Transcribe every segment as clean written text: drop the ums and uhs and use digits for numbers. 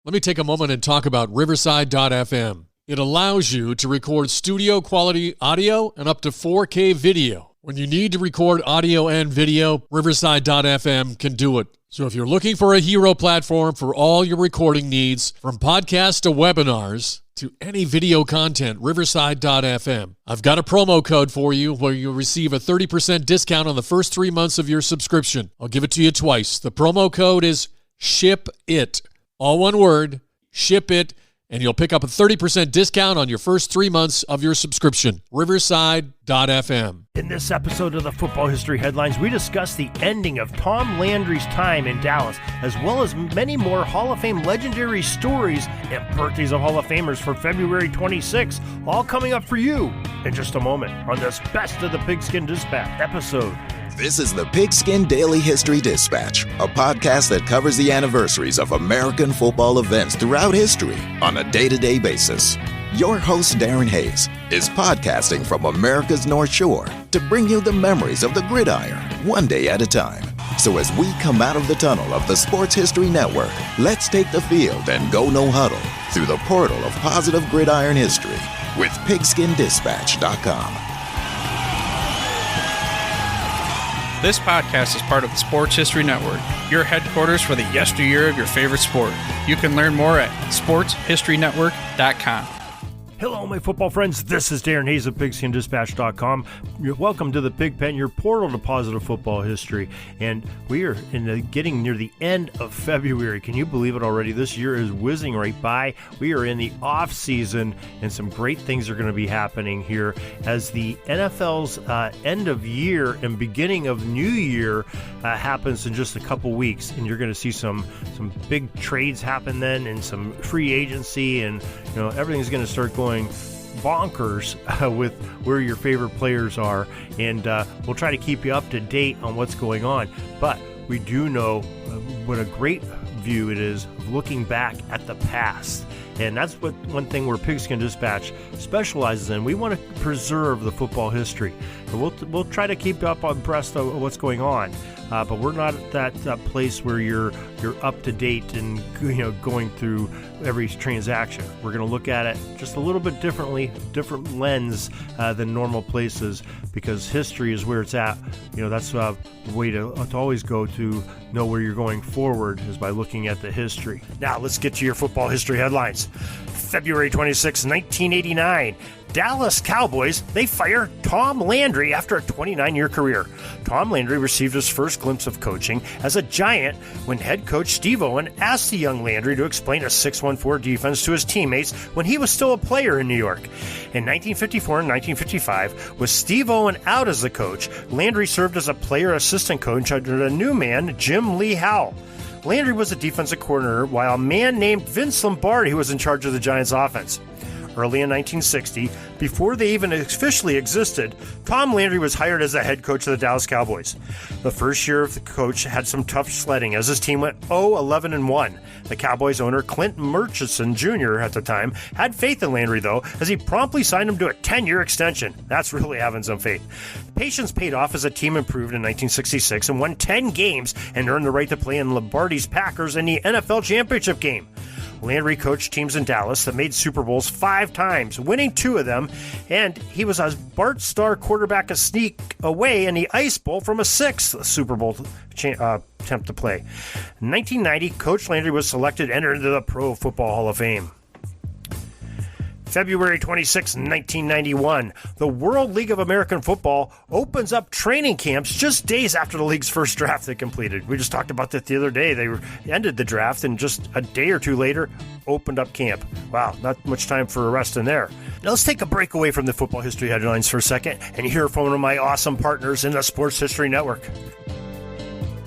let me take a moment and talk about Riverside.fm. It allows you to record studio quality audio and up to 4K video. When you need to record audio and video, Riverside.fm can do it. So if you're looking for a hero platform for all your recording needs, from podcasts to webinars to any video content, Riverside.fm. I've got a promo code for you where you'll receive a 30% discount on the first 3 months of your subscription. I'll give it to you twice. The promo code is SHIPIT. All one word, SHIPIT, and you'll pick up a 30% discount on your first 3 months of your subscription. Riverside.fm. In this episode of the Football History Headlines, we discuss the ending of Tom Landry's time in Dallas, as well as many more Hall of Fame legendary stories and birthdays of Hall of Famers for February 26, all coming up for you in just a moment on this Best of the Pigskin Dispatch episode. This is the Pigskin Daily History Dispatch, a podcast that covers the anniversaries of American football events throughout history on a day-to-day basis. Your host, Darren Hayes, is podcasting from America's North Shore to bring you the memories of the gridiron, one day at a time. So as we come out of the tunnel of the Sports History Network, let's take the field and go no huddle through the portal of positive gridiron history with PigskinDispatch.com. This podcast is part of the Sports History Network, your headquarters for the yesteryear of your favorite sport. You can learn more at sportshistorynetwork.com. Hello, my football friends. This is Darren Hayes of PigskinDispatch.com. Welcome to the Pig Pen, your portal to positive football history. And we are getting near the end of February. Can you believe it already? This year is whizzing right by. We are in the off season, and some great things are going to be happening here as the NFL's end of year and beginning of new year happens in just a couple weeks. And you're going to see some big trades happen then, and some free agency, and everything's going to start going bonkers with where your favorite players are, and we'll try to keep you up to date on what's going on. But we do know what a great view it is of looking back at the past, and that's what one thing where Pigskin Dispatch specializes in. We want to preserve the football history, and we'll try to keep up abreast of what's going on. But we're not at that place where you're up to date and going through every transaction. We're going to look at it just a little bit differently, different lens than normal places, because history is where it's at. That's the way to always go to know where you're going forward, is by looking at the history. Now let's get to your football history headlines. February 26, 1989. Dallas Cowboys, they fire Tom Landry after a 29-year career. Tom Landry received his first glimpse of coaching as a Giant when head coach Steve Owen asked the young Landry to explain a 6-1-4 defense to his teammates when he was still a player in New York. In 1954 and 1955, with Steve Owen out as the coach, Landry served as a player assistant coach under a new man, Jim Lee Howell. Landry was a defensive coordinator, while a man named Vince Lombardi was in charge of the Giants' offense. Early in 1960, before they even officially existed, Tom Landry was hired as the head coach of the Dallas Cowboys. The first year of the coach had some tough sledding as his team went 0-11-1. The Cowboys owner, Clint Murchison Jr. at the time, had faith in Landry, though, as he promptly signed him to a 10-year extension. That's really having some faith. Patience paid off as the team improved in 1966 and won 10 games and earned the right to play in Lombardi's Packers in the NFL championship game. Landry coached teams in Dallas that made Super Bowls 5 times, winning 2 of them, and he was a Bart Starr quarterback a sneak away in the Ice Bowl from a 6th Super Bowl attempt to play. In 1990, Coach Landry was selected to enter into the Pro Football Hall of Fame. February 26, 1991, the World League of American Football opens up training camps just days after the league's first draft had completed. We just talked about that the other day. They ended the draft and just a day or two later opened up camp. Wow, not much time for a rest in there. Now let's take a break away from the football history headlines for a second and hear from one of my awesome partners in the Sports History Network.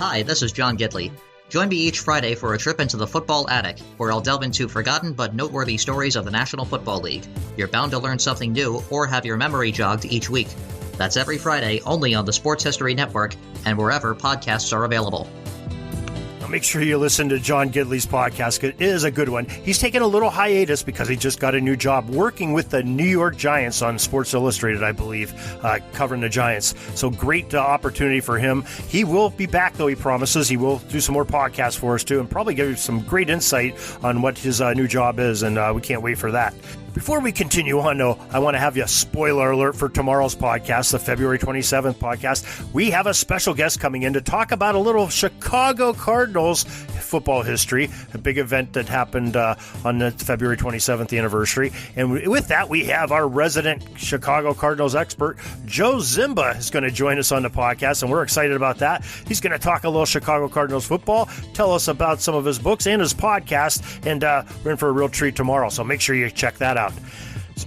Hi, this is John Gidley. Join me each Friday for a trip into the football attic, where I'll delve into forgotten but noteworthy stories of the National Football League. You're bound to learn something new or have your memory jogged each week. That's every Friday, only on the Sports History Network and wherever podcasts are available. make sure you listen to John Gidley's podcast. It is a good one. He's taken a little hiatus because he just got a new job working with the New York Giants on Sports Illustrated, I believe, covering the Giants. So great opportunity for him. He will be back, though, he promises. He will do some more podcasts for us, too, and probably give you some great insight on what his new job is, and we can't wait for that. Before we continue on, though, I want to have you a spoiler alert for tomorrow's podcast, the February 27th podcast. We have a special guest coming in to talk about a little Chicago Cardinals football history, a big event that happened on the February 27th anniversary. And with that, we have our resident Chicago Cardinals expert, Joe Zimba, is going to join us on the podcast, and we're excited about that. He's going to talk a little Chicago Cardinals football, tell us about some of his books and his podcast, and we're in for a real treat tomorrow, so make sure you check that out.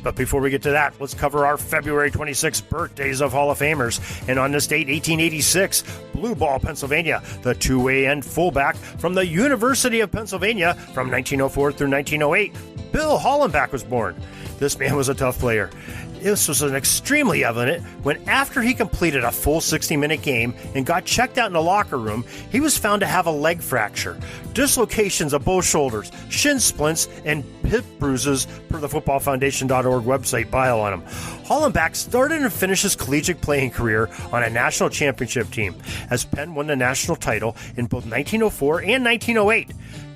But before we get to that, let's cover our February 26 birthdays of Hall of Famers. And on this date, 1886, Blue Ball, Pennsylvania, the two-way end fullback from the University of Pennsylvania from 1904 through 1908, Bill Hollenbach was born. This man was a tough player. This was an extremely evident when after he completed a full 60-minute game and got checked out in the locker room, he was found to have a leg fracture, dislocations of both shoulders, shin splints, and hip bruises per the footballfoundation.org website bio on him. Hollenbach started and finished his collegiate playing career on a national championship team, as Penn won the national title in both 1904 and 1908.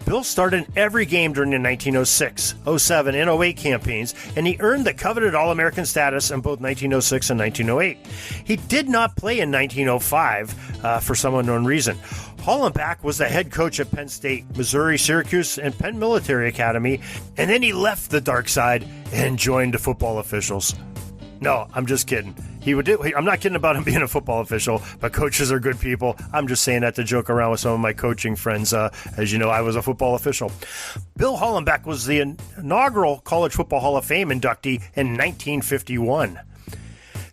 Bill started in every game during the 1906, 07, and 08 campaigns, and he earned the coveted All-American status in both 1906 and 1908. He did not play in 1905 for some unknown reason. Hollenbach was the head coach at Penn State, Missouri, Syracuse, and Penn Military Academy, and then he left the dark side and joined the football officials. No, I'm just kidding. I'm not kidding about him being a football official, but coaches are good people. I'm just saying that to joke around with some of my coaching friends. As you know, I was a football official. Bill Hollenbach was the inaugural College Football Hall of Fame inductee in 1951.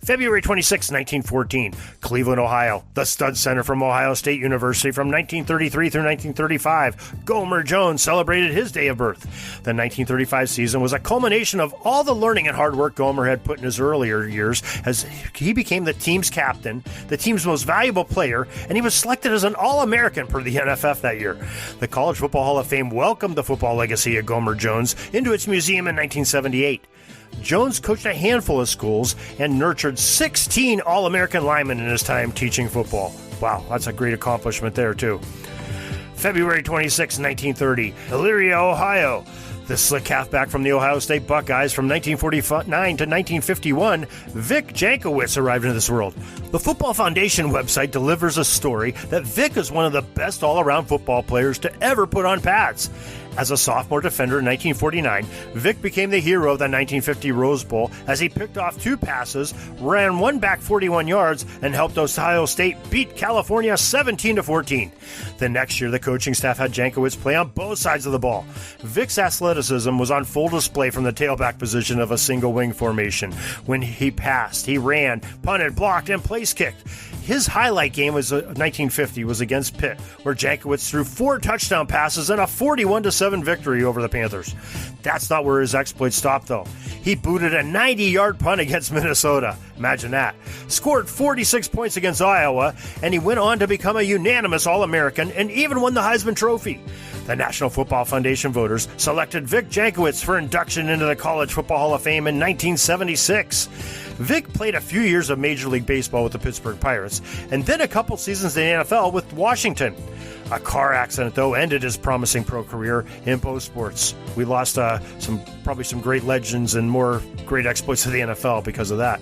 February 26, 1914, Cleveland, Ohio, the stud center from Ohio State University from 1933 through 1935. Gomer Jones celebrated his day of birth. The 1935 season was a culmination of all the learning and hard work Gomer had put in his earlier years, as he became the team's captain, the team's most valuable player, and he was selected as an All-American per the NFF that year. The College Football Hall of Fame welcomed the football legacy of Gomer Jones into its museum in 1978. Jones coached a handful of schools and nurtured 16 All-American linemen in his time teaching football. Wow, that's a great accomplishment there, too. February 26, 1930, Elyria, Ohio. The slick halfback from the Ohio State Buckeyes from 1949 to 1951, Vic Jankowitz arrived into this world. The Football Foundation website delivers a story that Vic is one of the best all-around football players to ever put on pads. As a sophomore defender in 1949, Vic became the hero of the 1950 Rose Bowl as he picked off 2 passes, ran one back 41 yards, and helped Ohio State beat California 17-14. The next year, the coaching staff had Jankowitz play on both sides of the ball. Vic's athleticism was on full display from the tailback position of a single wing formation. When he passed, he ran, punted, blocked, and place kicked. His highlight game was 1950 was against Pitt, where Jankowitz threw 4 touchdown passes and a 41-7 victory over the Panthers. That's not where his exploits stopped, though. He booted a 90-yard punt against Minnesota. Imagine that. Scored 46 points against Iowa, and he went on to become a unanimous All-American and even won the Heisman Trophy. The National Football Foundation voters selected Vic Jankowitz for induction into the College Football Hall of Fame in 1976. Vic played a few years of Major League Baseball with the Pittsburgh Pirates, and then a couple seasons in the NFL with Washington. A car accident, though, ended his promising pro career in both sports. We lost probably some great legends and more great exploits to the NFL because of that.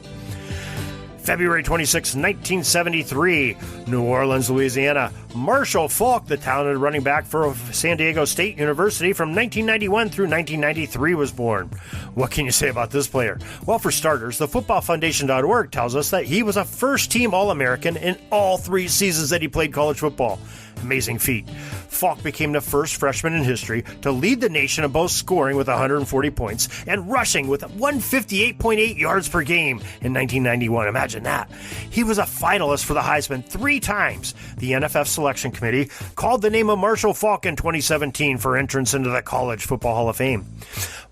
February 26, 1973, New Orleans, Louisiana. Marshall Faulk, the talented running back for San Diego State University from 1991 through 1993, was born. What can you say about this player? Well, for starters, the footballfoundation.org tells us that he was a first-team All-American in all 3 seasons that he played college football. Amazing feat. Faulk became the first freshman in history to lead the nation in both scoring with 140 points and rushing with 158.8 yards per game in 1991. Imagine that. He was a finalist for the Heisman 3 times. The NFF Selection Committee called the name of Marshall Faulk in 2017 for entrance into the College Football Hall of Fame.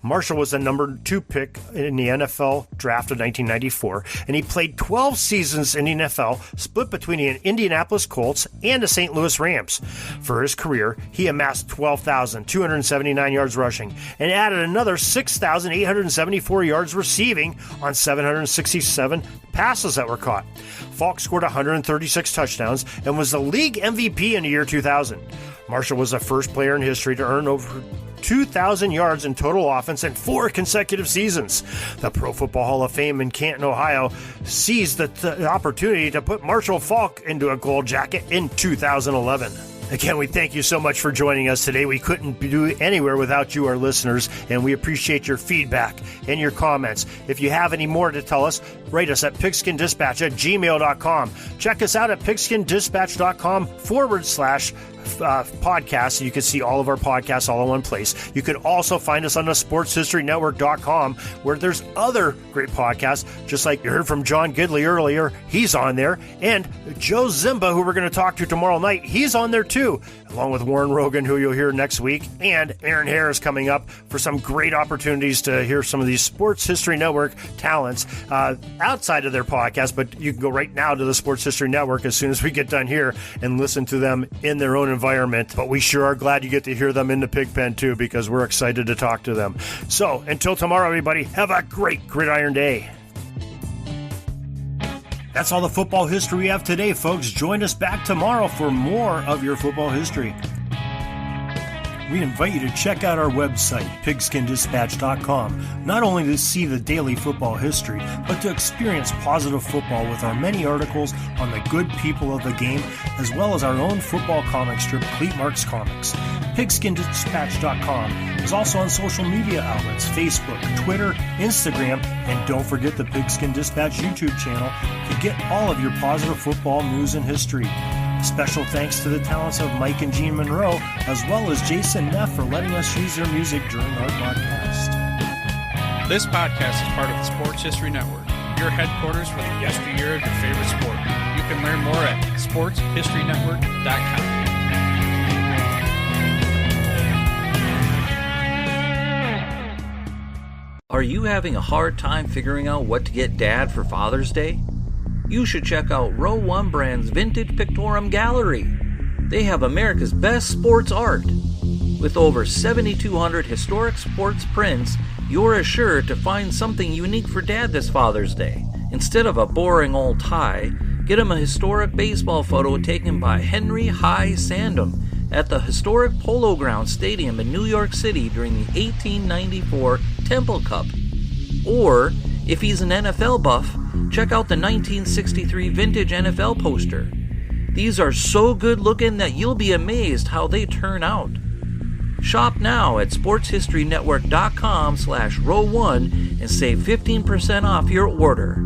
Marshall was the number 2 pick in the NFL draft of 1994, and he played 12 seasons in the NFL, split between the Indianapolis Colts and the St. Louis Rams. For his career, he amassed 12,279 yards rushing and added another 6,874 yards receiving on 767 passes that were caught. Falk scored 136 touchdowns and was the league MVP in the year 2000. Marshall was the first player in history to earn over 2,000 yards in total offense in 4 consecutive seasons. The Pro Football Hall of Fame in Canton, Ohio seized the opportunity to put Marshall Falk into a gold jacket in 2011. Again, we thank you so much for joining us today. We couldn't do anywhere without you, our listeners, and we appreciate your feedback and your comments. If you have any more to tell us, write us at pigskindispatch@gmail.com. Check us out at pigskindispatch.com/podcast. You can see all of our podcasts all in one place. You can also find us on the sportshistorynetwork.com, where there's other great podcasts, just like you heard from John Gidley earlier. He's on there. And Joe Zimba, who we're going to talk to tomorrow night, he's on there too, along with Warren Rogan, who you'll hear next week, and Aaron Harris coming up for some great opportunities to hear some of these Sports History Network talents outside of their podcast. But you can go right now to the Sports History Network as soon as we get done here and listen to them in their own environment. But we sure are glad you get to hear them in the pig pen too, because we're excited to talk to them. So until tomorrow, everybody, have a great gridiron day. That's all the football history we have today, folks. Join us back tomorrow for more of your football history. We invite you to check out our website, pigskindispatch.com, not only to see the daily football history, but to experience positive football with our many articles on the good people of the game, as well as our own football comic strip, Cleat Marks Comics. Pigskindispatch.com is also on social media outlets, Facebook, Twitter, Instagram, and don't forget the Pigskin Dispatch YouTube channel to get all of your positive football news and history. Special thanks to the talents of Mike and Gene Monroe, as well as Jason Neff for letting us use their music during our podcast. This podcast is part of the Sports History Network, your headquarters for the yesteryear of your favorite sport. You can learn more at sportshistorynetwork.com. Are you having a hard time figuring out what to get Dad for Father's Day? You should check out Row 1 Brand's Vintage Pictorum Gallery. They have America's best sports art. With over 7,200 historic sports prints, you're assured to find something unique for Dad this Father's Day. Instead of a boring old tie, get him a historic baseball photo taken by Henry High Sandham at the historic Polo Grounds Stadium in New York City during the 1894 Temple Cup. Or, if he's an NFL buff, check out the 1963 vintage NFL poster. These are so good looking that you'll be amazed how they turn out. Shop now at sportshistorynetwork.com/row1 and save 15% off your order.